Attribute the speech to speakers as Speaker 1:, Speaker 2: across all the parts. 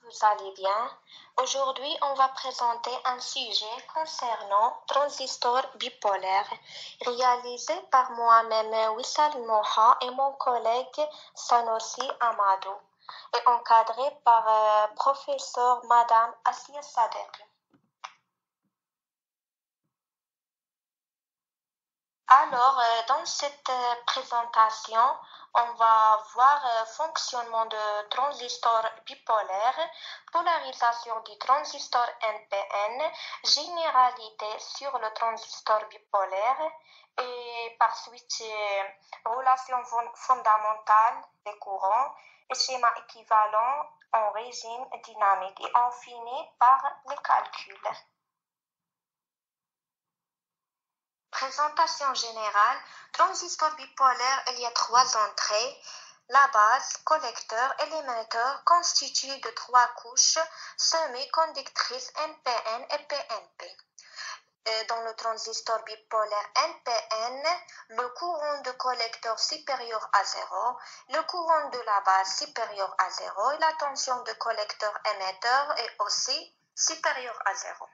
Speaker 1: vous allez bien. Aujourd'hui, on va présenter un sujet concernant transistor bipolaire, réalisé par moi-même Wissal Moha et mon collègue Sanossi Amadou, et encadré par professeur Madame Assia Sadek. Alors, dans cette présentation, on va voir fonctionnement de transistor bipolaire, polarisation du transistor NPN, généralité sur le transistor bipolaire et par suite relations fondamentales des courants et schéma équivalent en régime dynamique et on finit par les calculs. Présentation générale, transistor bipolaire, il y a trois entrées. La base, collecteur et l'émetteur constituent de trois couches semi-conductrices NPN et PNP. Dans le transistor bipolaire NPN, le courant de collecteur supérieur à 0, le courant de la base supérieur à 0 et la tension de collecteur émetteur est aussi supérieure à 0.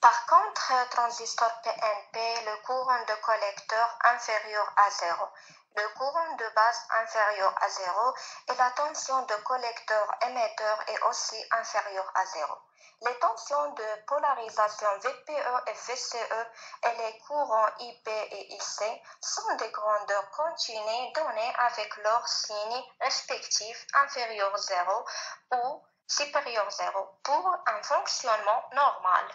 Speaker 1: Par contre, transistor PNP, le courant de collecteur inférieur à 0, le courant de base inférieur à 0 et la tension de collecteur émetteur est aussi inférieure à 0. Les tensions de polarisation VPE et VCE et les courants IP et IC sont des grandeurs continues données avec leurs signes respectifs inférieur 0 ou supérieur 0 pour un fonctionnement normal.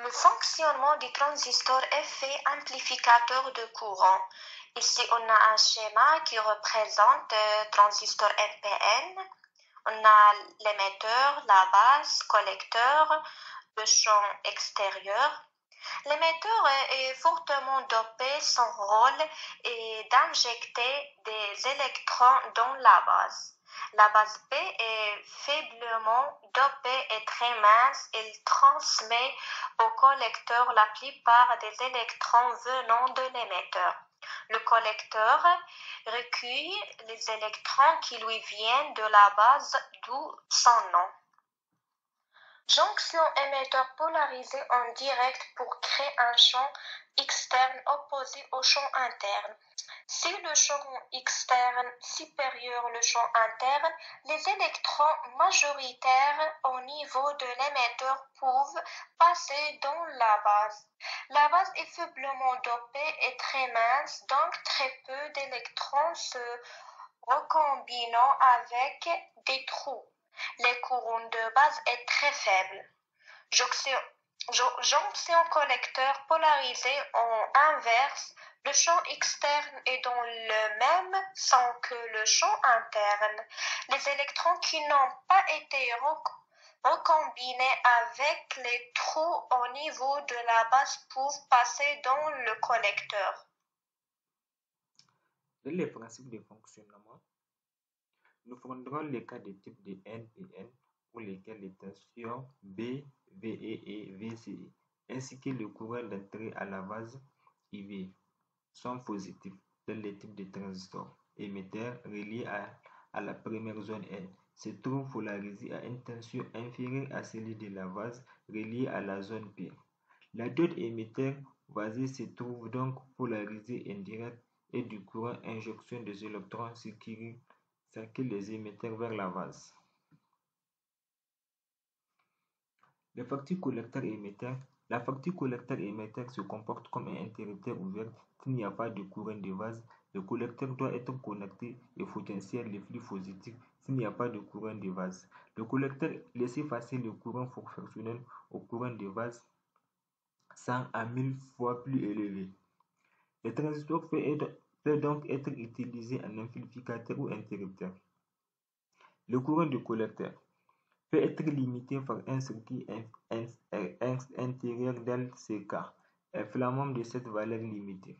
Speaker 1: Le fonctionnement du transistor est fait amplificateur de courant. Ici, on a un schéma qui représente le transistor NPN. On a l'émetteur, la base, collecteur, le champ extérieur. L'émetteur est fortement dopé. Son rôle est d'injecter des électrons dans la base. La base B est faiblement dopée et très mince. Il transmet au collecteur la plupart des électrons venant de l'émetteur. Le collecteur recueille les électrons qui lui viennent de la base, d'où son nom. Jonction émetteur polarisé en direct pour créer un champ externe opposé au champ interne. Si le champ externe supérieur au champ interne, les électrons majoritaires au niveau de l'émetteur peuvent passer dans la base. La base est faiblement dopée et très mince, donc très peu d'électrons se recombinant avec des trous. Le courant de base est très faible. Jonction collecteur polarisé en inverse, le champ externe est dans le même sens que le champ interne. Les électrons qui n'ont pas été recombinés avec les trous au niveau de la base peuvent passer dans le collecteur.
Speaker 2: Dans les principes de fonctionnement, nous prendrons le cas des types de NPN pour lesquels les tensions B, VE et VCE, ainsi que le courant d'entrée à la base IV, sont positifs dans les types de transistors émetteurs reliés à la première zone N, se trouvent polarisés à une tension inférieure à celle de la base reliée à la zone P. La diode émetteur vasée se trouve donc polarisée indirecte et du courant injection des électrons circule les émetteurs vers la base. La partie collecteur-émetteur. La partie collecteur-émetteur se comporte comme un interrupteur ouvert. S'il n'y a pas de courant de base, le collecteur doit être connecté et potentiel le flux positif s'il n'y a pas de courant de base. Le collecteur laisse passer le courant proportionnel au courant de base 100 à 1000 fois plus élevé. Le transistor peut donc être utilisé en amplificateur ou interrupteur. Le courant du collecteur peut être limité par un circuit intérieur dans ces cas, inflamment de cette valeur limitée.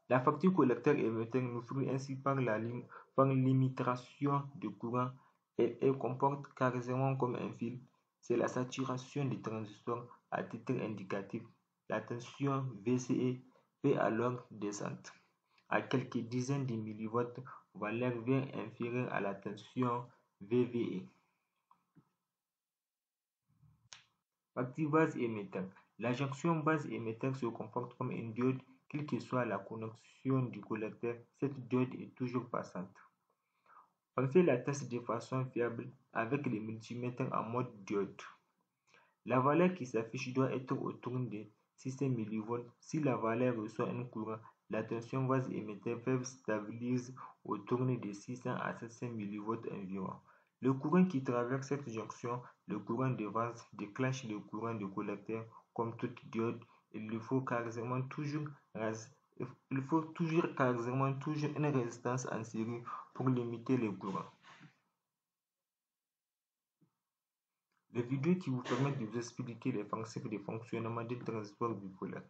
Speaker 2: La partie collecteur-émetteur nous fournit ainsi par limitation du courant et elle comporte quasiment comme un fil. C'est la saturation du transistor à titre indicatif. La tension VCE peut alors descendre. à quelques dizaines de millivolts, valeur V inférieure à la tension VVE. Partie base émetteur. La jonction base émetteur se comporte comme une diode, quelle que soit la connexion du collecteur, cette diode est toujours passante. On fait la test de façon fiable avec les multimètres en mode diode. La valeur qui s'affiche doit être autour de 600 mV. Si la valeur reçoit un courant, la tension base émetteur faible stabilise autour de 600 à 700 mV environ. Le courant qui traverse cette jonction, le courant de base, déclenche le courant de collecteur. Comme toute diode, il faut quasiment toujours une résistance en série pour limiter le courant. Les vidéos qui vous permettent de vous expliquer les principes de fonctionnement d'un transistor bipolaire.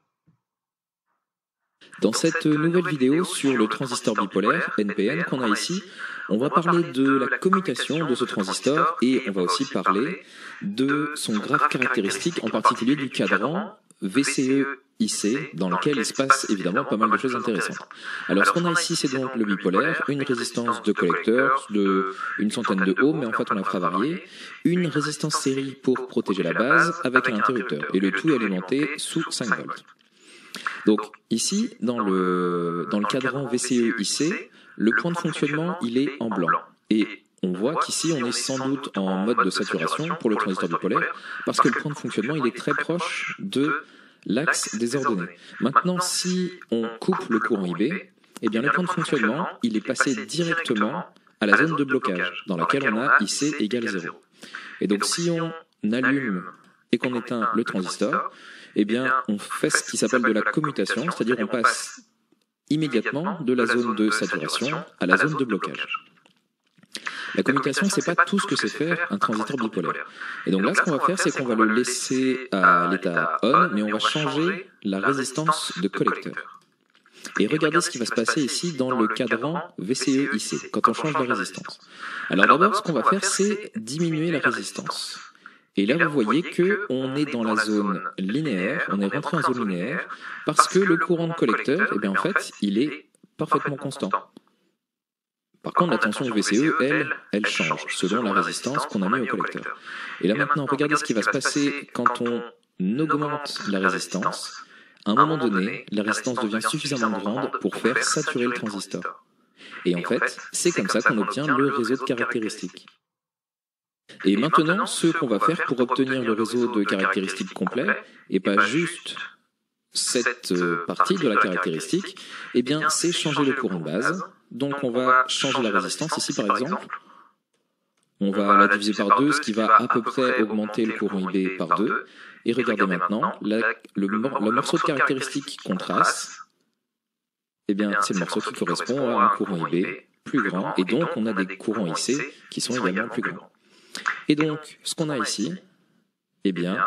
Speaker 3: Dans cette nouvelle vidéo sur le transistor bipolaire, NPN, qu'on a ici, on va parler de la commutation de ce transistor et on va aussi parler de son graphe caractéristique, en particulier du cadran VCE-IC, dans lequel il se passe évidemment pas mal de choses intéressantes. Alors ce qu'on a ici, c'est donc le bipolaire, une résistance de collecteur de une centaine de ohms, mais en fait on la fera varier, une résistance série pour protéger la base avec un interrupteur, et le tout est alimenté sous 5 volts. Donc ici, dans le cadran VCE-IC, le point de fonctionnement, il est en blanc. Et on voit qu'ici, on est sans doute en mode de saturation pour le transistor bipolaire, parce que le point de fonctionnement, il est très proche de l'axe désordonné. Maintenant, si on coupe le courant IB, eh bien le point de fonctionnement, il est passé directement à la zone de blocage, dans laquelle on a IC égale 0. Et donc si on allume et qu'on éteint le transistor, eh bien, on fait ce qui s'appelle de la commutation, c'est-à-dire on passe immédiatement de la zone de saturation à la zone de blocage. La commutation, c'est pas tout ce que c'est faire un transistor bipolaire. Et donc là, ce qu'on va faire, c'est qu'on va le laisser à l'état on, mais on va changer la résistance de collecteur. Et regardez ce qui va se passer ici dans le cadran VCE-IC, quand on change la résistance. Alors d'abord, ce qu'on va faire, c'est diminuer la résistance. Et là, vous voyez qu'on est dans la zone linéaire, on est rentré en zone linéaire, parce que le courant de collecteur, eh bien, en fait, il est parfaitement constant. Par contre, la tension VCE, elle change selon la résistance qu'on a mis au collecteur. Et là maintenant, regardez ce qui va se passer quand on augmente la résistance. À un moment donné, la résistance devient suffisamment grande pour faire saturer le transistor. Et en fait, c'est comme ça qu'on obtient le réseau de caractéristiques. Et maintenant, ce qu'on va faire pour obtenir le réseau de caractéristiques complet, et pas juste cette partie de la caractéristique, eh bien, c'est changer le courant de base. Donc, on va changer la résistance ici, par exemple. On va la diviser par 2, ce qui va à peu près augmenter le courant IB par 2. Et regardez maintenant, le morceau de caractéristique qu'on trace, eh bien, c'est le morceau qui correspond à un courant IB plus grand, et donc on a des courants IC qui sont également plus grands. Et donc, ce qu'on a ici, eh bien,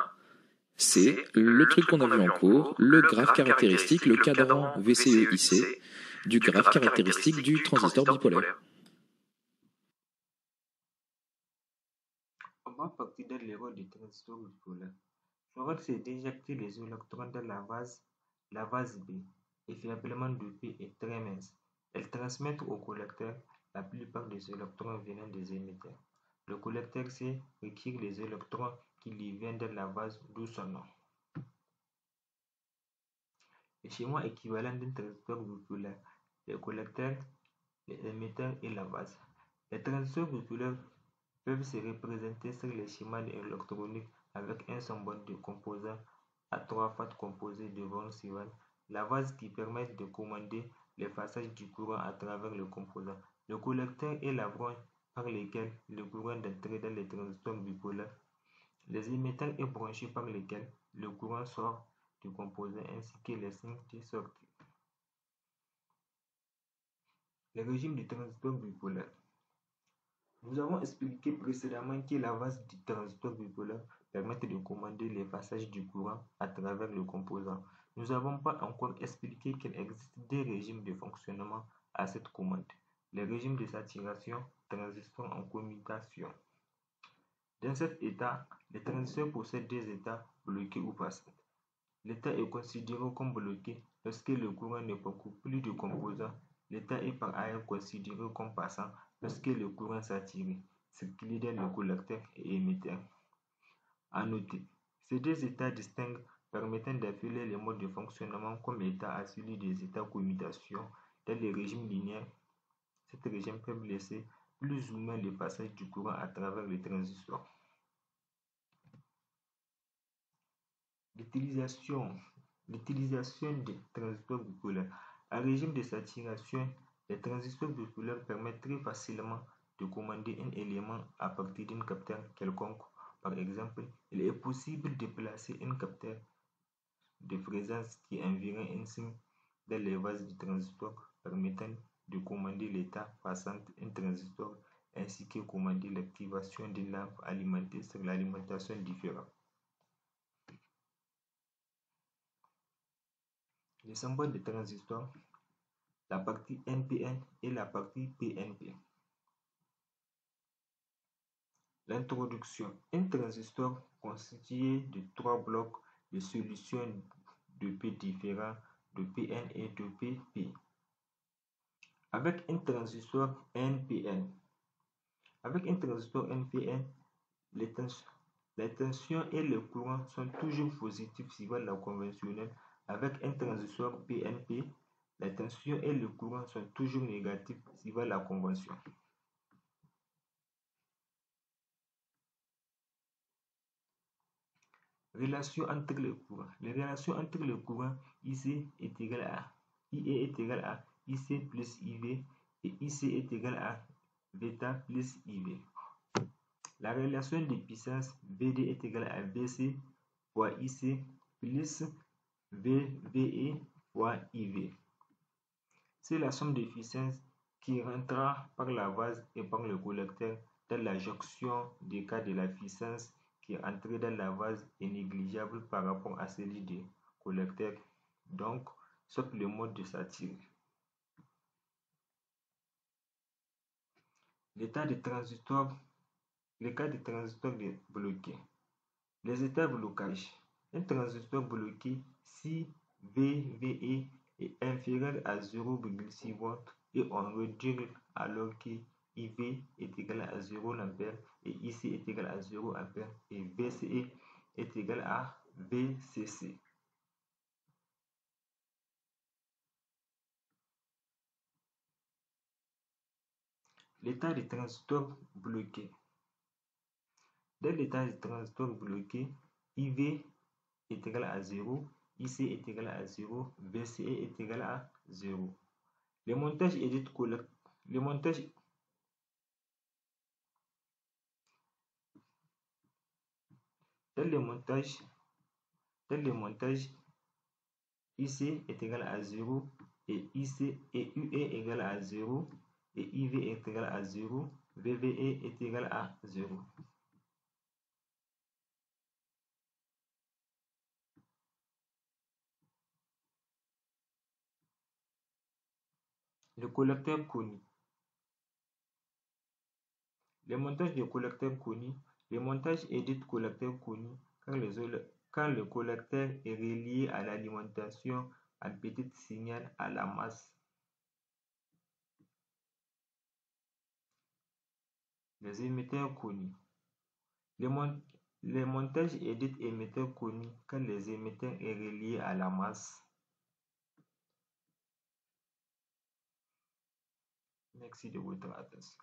Speaker 3: c'est le truc qu'on a vu en cours, le graphe caractéristique, le cadran VCE-IC du graphe caractéristique du transistor bipolaire.
Speaker 2: On va partir de l'erreur du transistor bipolaire. Son rôle, c'est d'éjecter les électrons dans la vase B, est faiblement dopée et très mince. Elles transmettent au collecteur la plupart des électrons venant des émetteurs. Le collecteur C requiert les électrons qui lui viennent de la vase, d'où son nom. Le schéma équivalent d'un transistor bipolaire, les collecteurs, les émetteurs et la vase. Les transistors bipolaires peuvent se représenter sur les schémas électroniques avec un symbole de composant à 3 faces composées de bornes suivantes. La vase qui permet de commander le passage du courant à travers le composant. Le collecteur est la branche par laquelle le courant d'entrée dans les transistors bipolaires. Les émetteurs est branché par lesquels le courant sort du composant ainsi que les signes de sortie. Le régime du transistor bipolaire. Nous avons expliqué précédemment que la vase du transistor bipolaire permet de commander le passage du courant à travers le composant. Nous n'avons pas encore expliqué qu'il existe deux régimes de fonctionnement à cette commande. Le régime de saturation, transistor en commutation. Dans cet état, le transistor possède deux états bloqués ou passants. L'état est considéré comme bloqué lorsque le courant ne parcourt plus de composants. L'état est par ailleurs considéré comme passant lorsque le courant saturé circule dans le collecteur et émetteur. À noter, ces deux états distincts permettant d'appeler les modes de fonctionnement comme état à celui des états commutation dans les régimes linéaires. Cet régime peut laisser plus ou moins le passage du courant à travers les transistors. L'utilisation des transistors bipolaires. En régime de saturation, les transistors bipolaires permettent très facilement de commander un élément à partir d'un capteur quelconque. Par exemple, il est possible de placer un capteur de fréquence qui environ un signe dans les vases du transistor, permettant de commander l'état passant un transistor ainsi que commander l'activation d'une lampe alimentée sur l'alimentation différente. Les symboles des transistors, la partie NPN et la partie PNP. L'introduction. Un transistor constitué de trois blocs de solutions de P différents de Pn et de Pp. Avec un transistor NPN. Avec un transistor NPN, les tensions et le courant sont toujours positifs suivant la conventionnelle. Avec un transistor PNP, la tension et le courant sont toujours négatifs suivant la convention. Relation entre les courants. Les relations entre les courants IC est égal à IE est égal à IC plus IV et IC est égal à bêta plus IV. La relation de puissance VD est égale à VC fois IC plus VE fois IV. C'est la somme de puissance qui rentrera par la base et par le collecteur dans la jonction des cas de la puissance qui est entrée dans la base est négligeable par rapport à celui du collecteur, donc sauf le mode de sature. L'état de transistor, le cas de transistor bloqué. Les états de blocage. Un transistor bloqué si VE est inférieur à 0,6 V et on réduit alors que IV est égal à 0 A et IC est égal à 0 A et VCE est égal à VCC. L'état de transistor bloqué. Dans l'état de transistor bloqué, IV est égal à 0, IC est égal à 0, VCE est égal à 0. Le montage edit collecte. Le montage dans le montage, IC est égal à 0 et IC et UE est égal à 0 et IV est égal à 0, VVE est égal à 0. Le collecteur conique. Le montage de collecteur conique. Le montage edit collecteur conique quand le collecteur est relié à l'alimentation en petit signal à la masse. Les émetteurs coniques. Le montage edit émetteur conique quand les émetteurs est relié à la masse. Merci de votre attention.